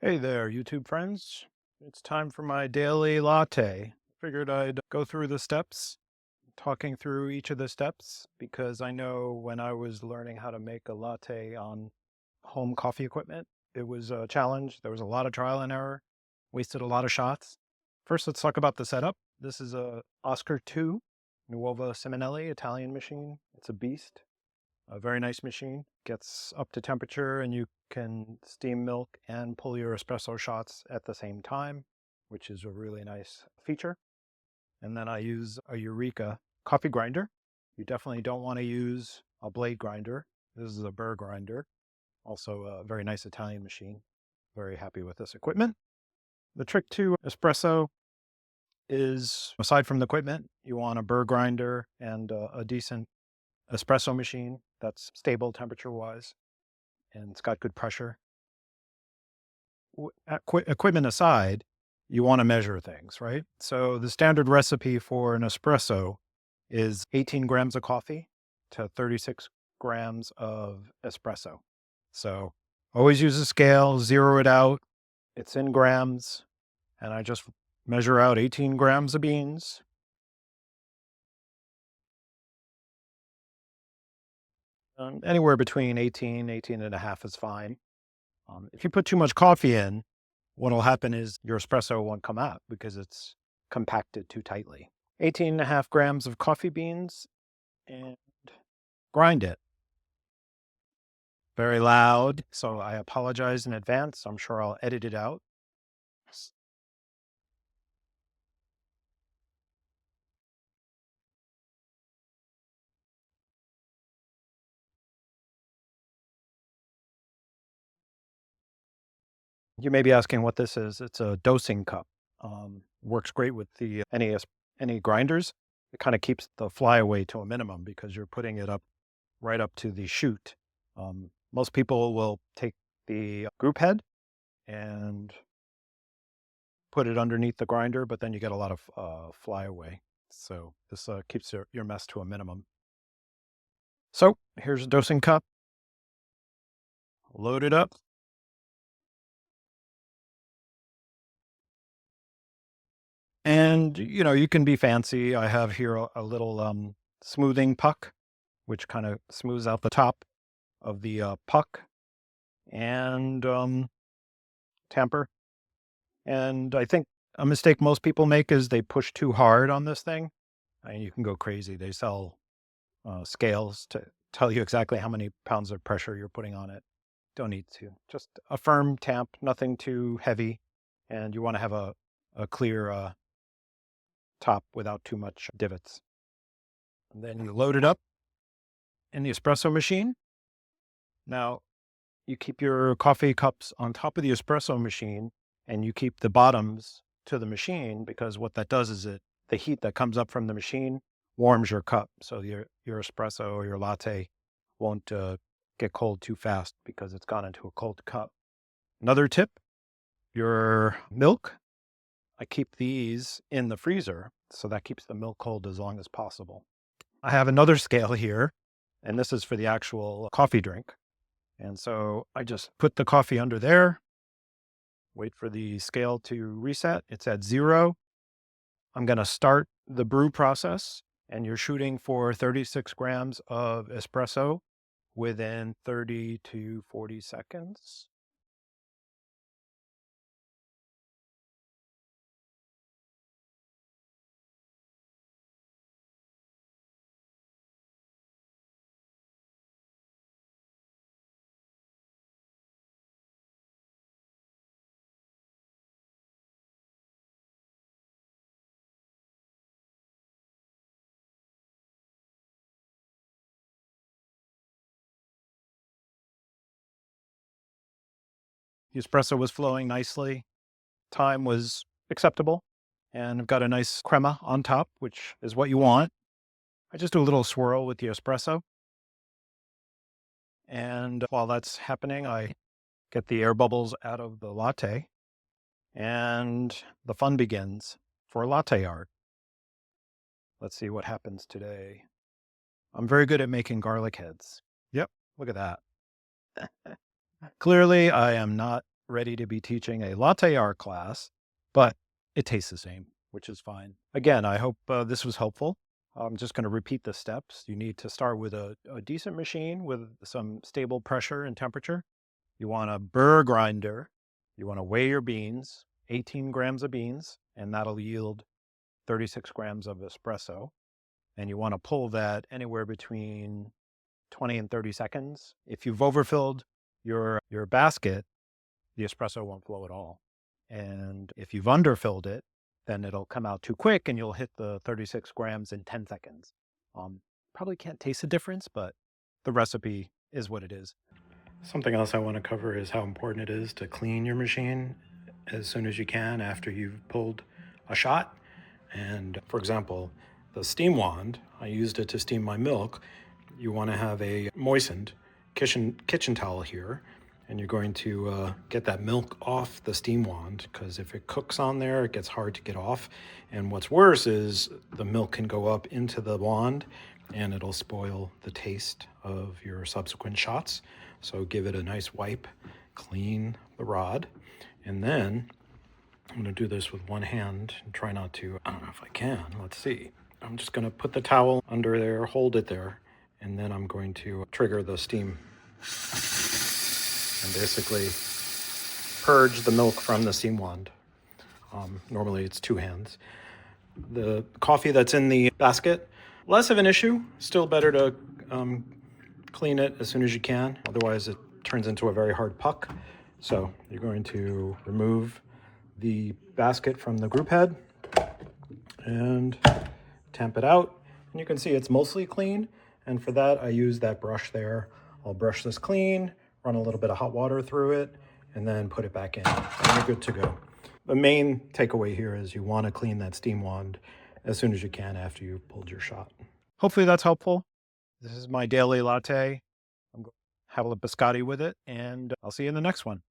Hey there, YouTube friends. It's time for my daily latte. Figured I'd go through the steps, talking through each of the steps, because I know when I was learning how to make a latte on home coffee equipment, it was a challenge. There was a lot of trial and error, wasted a lot of shots. First, let's talk about the setup. This is a Oscar II Nuova Simonelli Italian machine. It's a beast. A very nice machine. Gets up to temperature and you can steam milk and pull your espresso shots at the same time, which is a really nice feature. And then I use a Eureka coffee grinder. You definitely don't want to use a blade grinder. This is a burr grinder. Also a very nice Italian machine. Very happy with this equipment. The trick to espresso is, aside from the equipment, you want a burr grinder and a decent espresso machine that's stable temperature-wise, and it's got good pressure. Equipment aside, you want to measure things, right? So the standard recipe for an espresso is 18 grams of coffee to 36 grams of espresso. So always use a scale, zero it out. It's in grams, and I just measure out 18 grams of beans. Anywhere between 18 and a half is fine. If you put too much coffee in, what'll happen is your espresso won't come out because it's compacted too tightly. 18 and a half grams of coffee beans and grind it. Very loud, so I apologize in advance. I'm sure I'll edit it out. You may be asking what this is. It's a dosing cup. Works great with the any grinders. It kind of keeps the flyaway to a minimum because you're putting it up right up to the chute. Most people will take the group head and put it underneath the grinder, but then you get a lot of flyaway. So this keeps your mess to a minimum. So here's a dosing cup. Load it up. And, you can be fancy. I have here a little smoothing puck, which kind of smooths out the top of the puck and tamper. And I think a mistake most people make is they push too hard on this thing. And you can go crazy. They sell scales to tell you exactly how many pounds of pressure you're putting on it. Don't need to. Just a firm tamp, nothing too heavy. And you want to have a clear top without too much divots. And then you load it up in the espresso machine. Now, you keep your coffee cups on top of the espresso machine and you keep the bottoms to the machine because what that does is the heat that comes up from the machine warms your cup. So your espresso or your latte won't get cold too fast because it's gone into a cold cup. Another tip, your milk, I keep these in the freezer. So that keeps the milk cold as long as possible. I have another scale here, and this is for the actual coffee drink. And so I just put the coffee under there, wait for the scale to reset. It's at 0. I'm going to start the brew process, and you're shooting for 36 grams of espresso within 30 to 40 seconds. The espresso was flowing nicely. Time was acceptable. And I've got a nice crema on top, which is what you want. I just do a little swirl with the espresso. And while that's happening, I get the air bubbles out of the latte and the fun begins for latte art. Let's see what happens today. I'm very good at making garlic heads. Yep, look at that. Clearly, I am not ready to be teaching a latte art class, but it tastes the same, which is fine. Again, I hope this was helpful. I'm just going to repeat the steps. You need to start with a decent machine with some stable pressure and temperature. You want a burr grinder. You want to weigh your beans, 18 grams of beans, and that'll yield 36 grams of espresso. And you want to pull that anywhere between 20 and 30 seconds. If you've overfilled your basket, the espresso won't flow at all. And if you've underfilled it, then it'll come out too quick and you'll hit the 36 grams in 10 seconds. Probably can't taste the difference, but the recipe is what it is. Something else I want to cover is how important it is to clean your machine as soon as you can after you've pulled a shot. And for example, the steam wand, I used it to steam my milk. You want to have a moistened kitchen towel here, and you're going to get that milk off the steam wand, because if it cooks on there, it gets hard to get off. And what's worse is the milk can go up into the wand and it'll spoil the taste of your subsequent shots. So give it a nice wipe, clean the rod, and then I'm going to do this with one hand and try not to, I don't know if I can, let's see. I'm just going to put the towel under there, hold it there, and then I'm going to trigger the steam and basically purge the milk from the steam wand. Normally it's two hands. The coffee that's in the basket, less of an issue. Still better to clean it as soon as you can. Otherwise it turns into a very hard puck. So you're going to remove the basket from the group head and tamp it out. And you can see it's mostly clean. And for that, I use that brush there. I'll brush this clean, run a little bit of hot water through it, and then put it back in, and you're good to go. The main takeaway here is you want to clean that steam wand as soon as you can after you've pulled your shot. Hopefully that's helpful. This is my daily latte. I'm going to have a biscotti with it, and I'll see you in the next one.